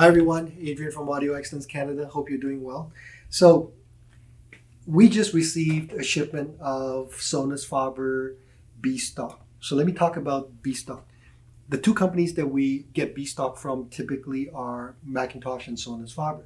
Hi everyone, Adrian from Audio Excellence Canada. Hope you're doing well. So we just received a shipment of Sonus faber B-Stock. So let me talk about B-Stock. The two companies that we get B-Stock from typically are Macintosh and Sonus faber.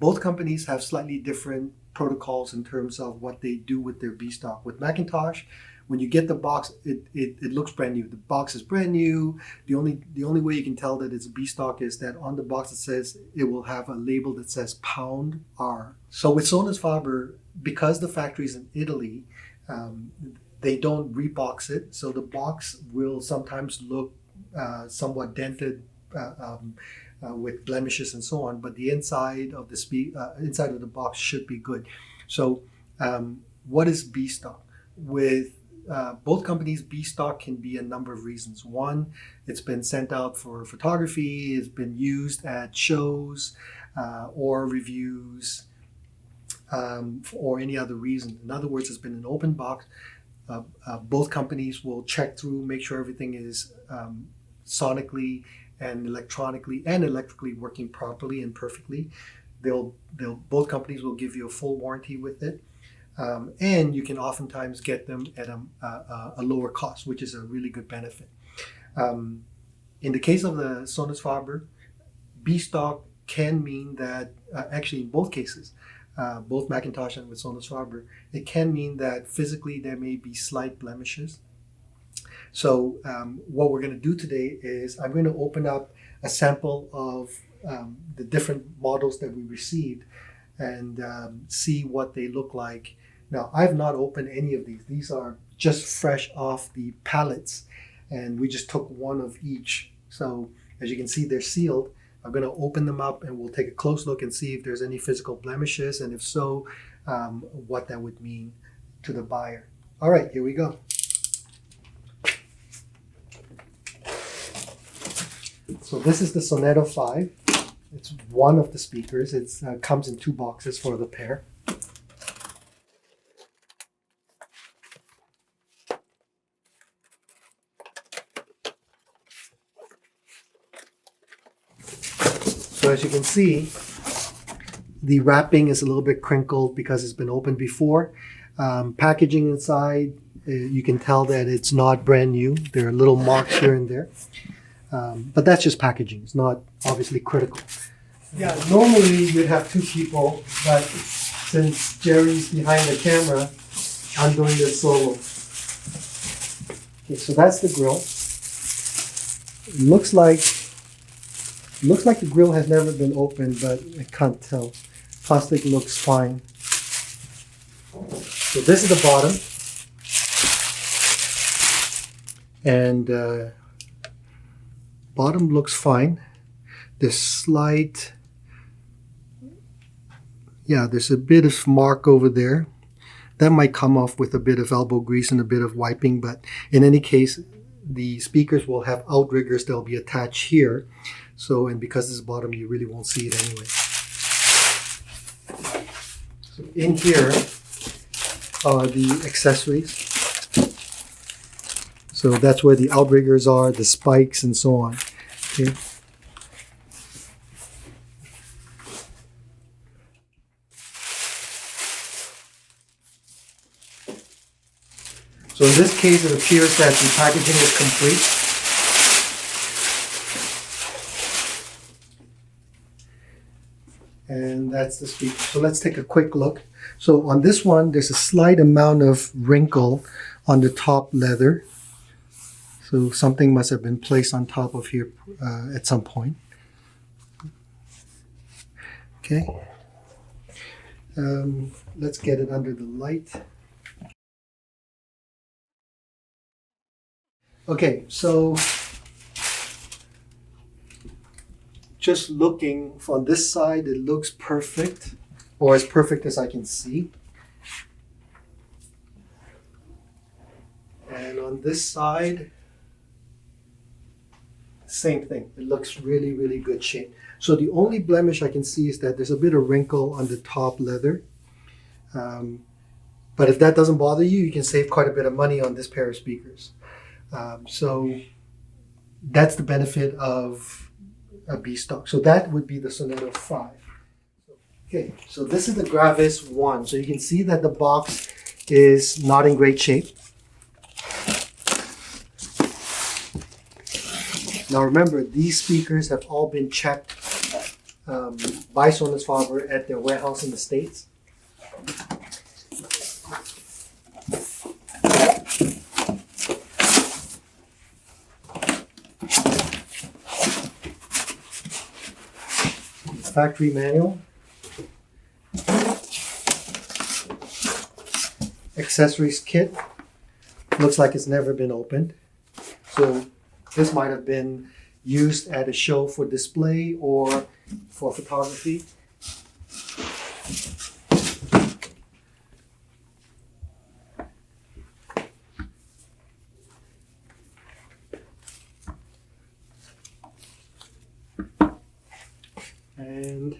Both companies have slightly different protocols in terms of what they do with their B-Stock. With Macintosh, when you get the box, it looks brand new. The box is brand new. The only way you can tell that it's a B-Stock is that on the box it says it will have a label that says pound R. So with Sonus faber, because the factory is in Italy, they don't rebox it. So the box will sometimes look somewhat dented with blemishes and so on, but the inside of the box should be good. So what is B-Stock? With both companies, B-Stock can be a number of reasons. One, it's been sent out for photography, it's been used at shows or reviews or any other reason. In other words, it's been an open box. Both companies will check through, make sure everything is sonically and electronically and electrically working properly and perfectly. Both companies will give you a full warranty with it. And you can oftentimes get them at a lower cost, which is a really good benefit. In the case of the Sonus faber, B-Stock can mean that, actually in both cases, both Macintosh and with Sonus faber, it can mean that physically there may be slight blemishes. So what we're going to do today is I'm going to open up a sample of the different models that we received and see what they look like. Now, I've not opened any of these. These are just fresh off the pallets, and we just took one of each. So as you can see, they're sealed. I'm going to open them up and we'll take a close look and see if there's any physical blemishes, and if so, what that would mean to the buyer. All right, here we go. So this is the Sonetto 5. It's one of the speakers. It comes in two boxes for the pair. So as you can see, the wrapping is a little bit crinkled because it's been opened before. Packaging inside, you can tell that it's not brand new. There are little marks here and there. But that's just packaging. It's not obviously critical. Yeah, normally you'd have two people, but since Jerry's behind the camera, I'm doing this solo. Okay, so that's the grill. It looks like the grill has never been opened, but I can't tell. Plastic looks fine. So this is the bottom. And bottom looks fine. There's there's a bit of mark over there. That might come off with a bit of elbow grease and a bit of wiping, but in any case, the speakers will have outriggers that will be attached here. So, and because this is bottom, you really won't see it anyway. So in here are the accessories. So that's where the outriggers are, the spikes, and so on. Okay. So in this case, it appears that the packaging is complete. And that's the speaker. So let's take a quick look. So on this one, there's a slight amount of wrinkle on the top leather. So something must have been placed on top of here at some point. Okay. Let's get it under the light. Okay, so just looking on this side, it looks perfect, or as perfect as I can see. And on this side, same thing. It looks really, really good shape. So the only blemish I can see is that there's a bit of wrinkle on the top leather. But if that doesn't bother you, you can save quite a bit of money on this pair of speakers. So that's the benefit of a B-Stock. So that would be the Sonato 5. Okay, so this is the Gravis 1. So you can see that the box is not in great shape. Now remember, these speakers have all been checked by Sonus Faber at their warehouse in the States. Factory manual. Accessories kit. Looks like it's never been opened. So this might have been used at a show for display or for photography. And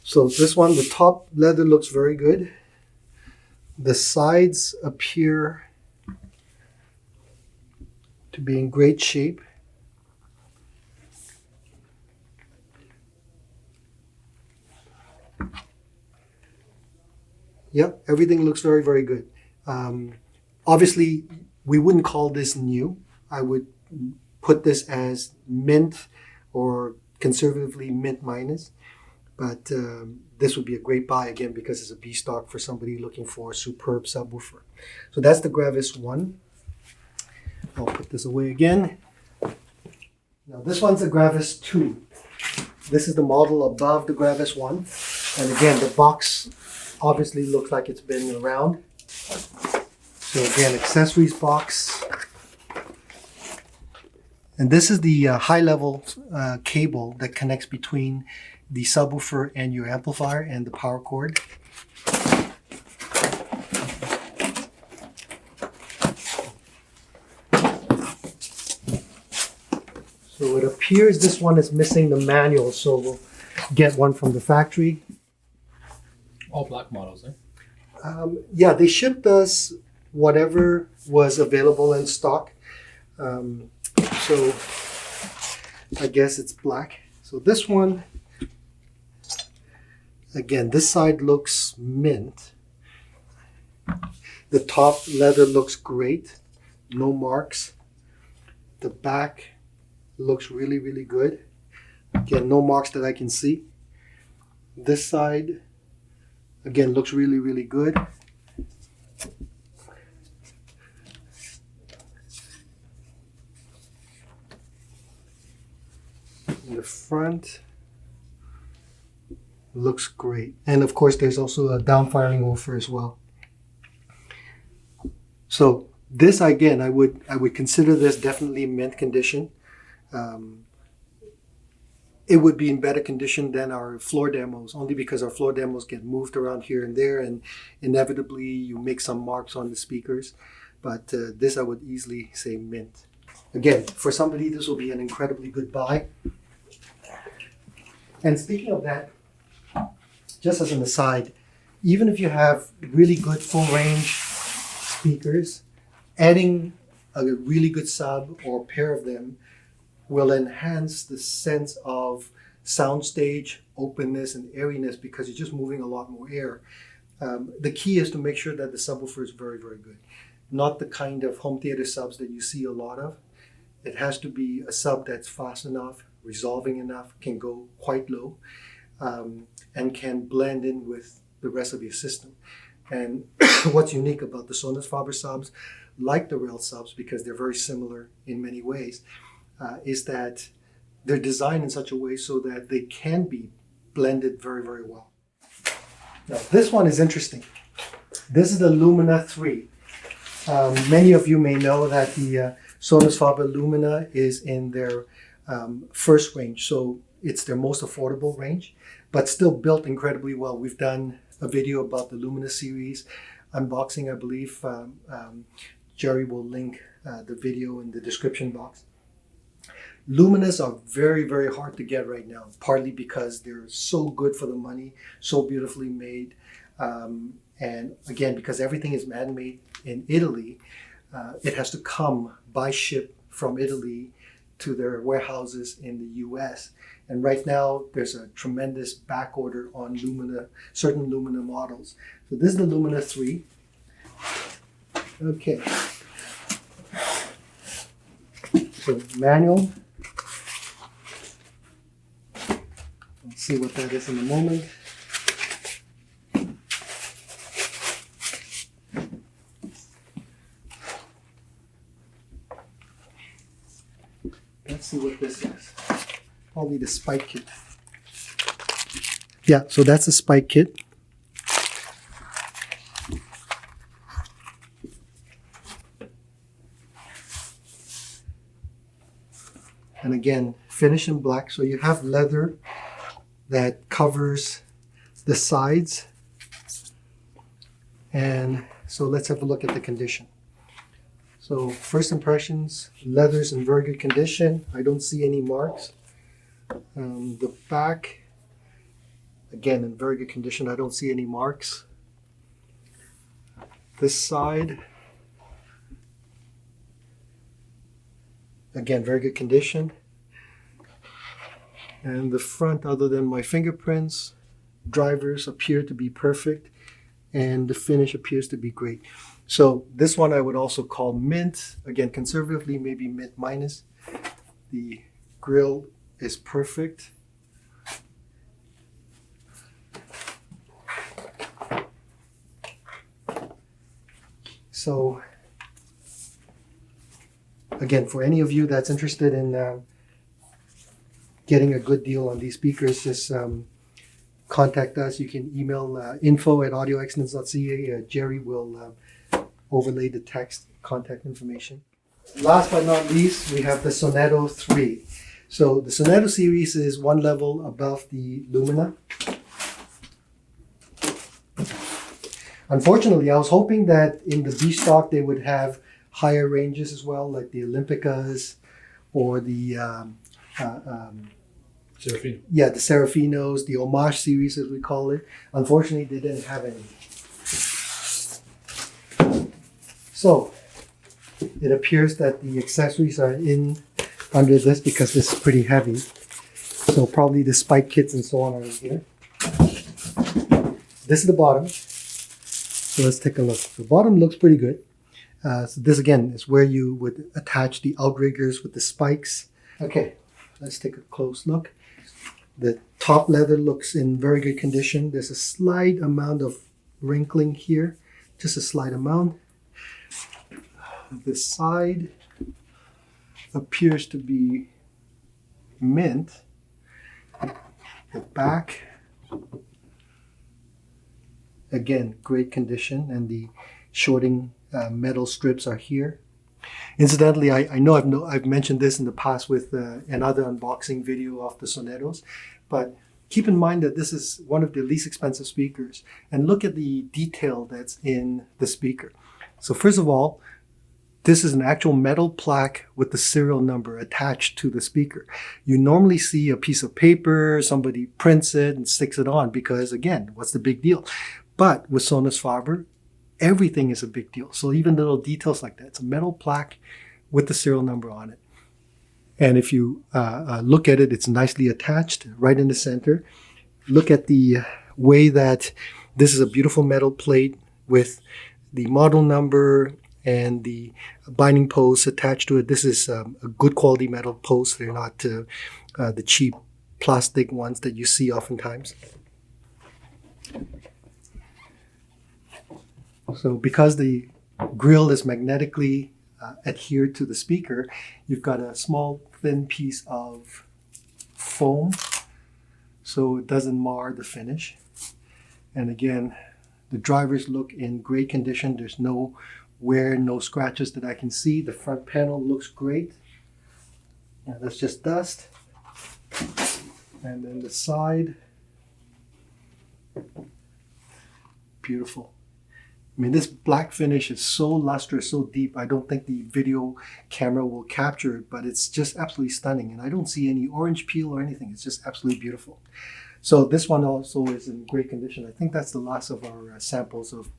so this one, the top leather looks very good. The sides appear to be in great shape. Yep, everything looks very, very good. Obviously, we wouldn't call this new. I would put this as mint or conservatively mint minus. But this would be a great buy again because it's a B-Stock for somebody looking for a superb subwoofer. So that's the Gravis 1. I'll put this away again. Now this one's the Gravis 2. This is the model above the Gravis 1. And again, the box obviously looks like it's been around. So again, accessories box. And this is the high-level cable that connects between the subwoofer and your amplifier and the power cord. So it appears this one is missing the manual, so we'll get one from the factory. All black models, eh? Yeah, they shipped us whatever was available in stock. So I guess it's black. So this one, again, this side looks mint. The top leather looks great. No marks. The back looks really, really good. Again, no marks that I can see. This side, again, looks really, really good. In the front, looks great. And of course, there's also a down-firing woofer as well. So this, again, I would consider this definitely mint condition. It would be in better condition than our floor demos, only because our floor demos get moved around here and there, and inevitably you make some marks on the speakers. But this I would easily say mint. Again, for somebody, this will be an incredibly good buy. And speaking of that, just as an aside, even if you have really good full range speakers, adding a really good sub or a pair of them will enhance the sense of soundstage openness and airiness because you're just moving a lot more air. The key is to make sure that the subwoofer is very, very good. Not the kind of home theater subs that you see a lot of. It has to be a sub that's fast enough, resolving enough, can go quite low, and can blend in with the rest of your system. And what's unique about the Sonus Faber subs, like the rail subs, because they're very similar in many ways, is that they're designed in such a way so that they can be blended very, very well. Now, this one is interesting. This is the Lumina 3. Many of you may know that the Sonus Faber Lumina is in their first range, so it's their most affordable range, but still built incredibly well. We've done a video about the Lumina series unboxing, I believe. Jerry will link the video in the description box. Luminas are very, very hard to get right now, partly because they're so good for the money, so beautifully made, and again, because everything is man-made in Italy, it has to come by ship from Italy to their warehouses in the US. And right now, there's a tremendous back order on Lumina, certain Lumina models. So this is the Lumina 3. Okay. So manual. Let's see what that is in a moment. Let's see what this is. Probably the spike kit. Yeah, so that's the spike kit. And again, finish in black. So you have leather that covers the sides. And so let's have a look at the condition. So first impressions, leather's in very good condition. I don't see any marks. The back, again, in very good condition. I don't see any marks. This side, again, very good condition. And the front, other than my fingerprints, drivers appear to be perfect, and the finish appears to be great. So this one I would also call mint. Again, conservatively, maybe mint minus. The grille is perfect. So again, for any of you that's interested in getting a good deal on these speakers, just contact us. You can email info@audioexcellence.ca. Jerry will overlay the text contact information. Last but not least, we have the Sonato 3. So the Sonetto series is one level above the Lumina. Unfortunately, I was hoping that in the B-Stock they would have higher ranges as well, like the Olympicas or the Serafino. Yeah, the Serafinos, the Homage series as we call it. Unfortunately, they didn't have any. So it appears that the accessories are in under this because this is pretty heavy. So probably the spike kits and so on are in here. This is the bottom. So let's take a look. The bottom looks pretty good. So this again is where you would attach the outriggers with the spikes. Okay, let's take a close look. The top leather looks in very good condition. There's a slight amount of wrinkling here, just a slight amount. The side appears to be mint. The back, again, great condition, and the shorting metal strips are here. Incidentally, I know I've mentioned this in the past with another unboxing video of the Sonettos, but keep in mind that this is one of the least expensive speakers, and look at the detail that's in the speaker. So first of all, this is an actual metal plaque with the serial number attached to the speaker. You normally see a piece of paper, somebody prints it and sticks it on because, again, what's the big deal? But with Sonus Faber, everything is a big deal. So even little details like that. It's a metal plaque with the serial number on it. And if you look at it, it's nicely attached right in the center. Look at the way that this is a beautiful metal plate with the model number and the binding posts attached to it. This is a good quality metal post. They're not the cheap plastic ones that you see oftentimes. So because the grill is magnetically adhered to the speaker, you've got a small thin piece of foam so it doesn't mar the finish. And again, the drivers look in great condition. There's no wear, no scratches that I can see. The front panel looks great. Yeah, that's just dust. And then the side, beautiful. I mean, this black finish is so lustrous, so deep. I don't think the video camera will capture it, but it's just absolutely stunning. And I don't see any orange peel or anything. It's just absolutely beautiful. So this one also is in great condition. I think that's the last of our samples of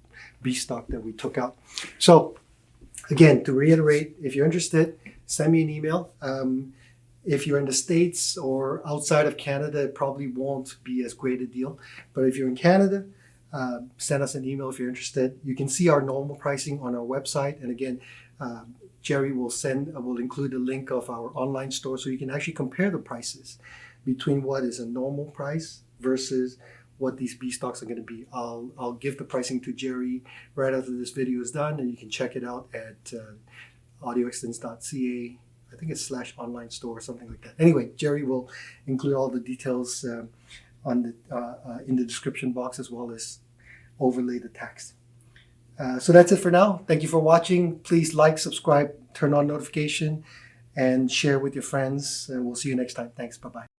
B-Stock that we took out. So Again, to reiterate, if you're interested, send me an email. If you're in the States or outside of Canada, it probably won't be as great a deal. But if you're in Canada, send us an email if you're interested. You can see our normal pricing on our website. And again, Jerry will include a link of our online store so you can actually compare the prices between what is a normal price versus what these B stocks are going to be. I'll give the pricing to Jerry right after this video is done, and you can check it out at audioextents.ca. I think it's /online store or something like that. Anyway, Jerry will include all the details in the description box, as well as overlay the text. So that's it for now. Thank you for watching. Please like, subscribe, turn on notification, and share with your friends. We'll see you next time. Thanks. Bye-bye.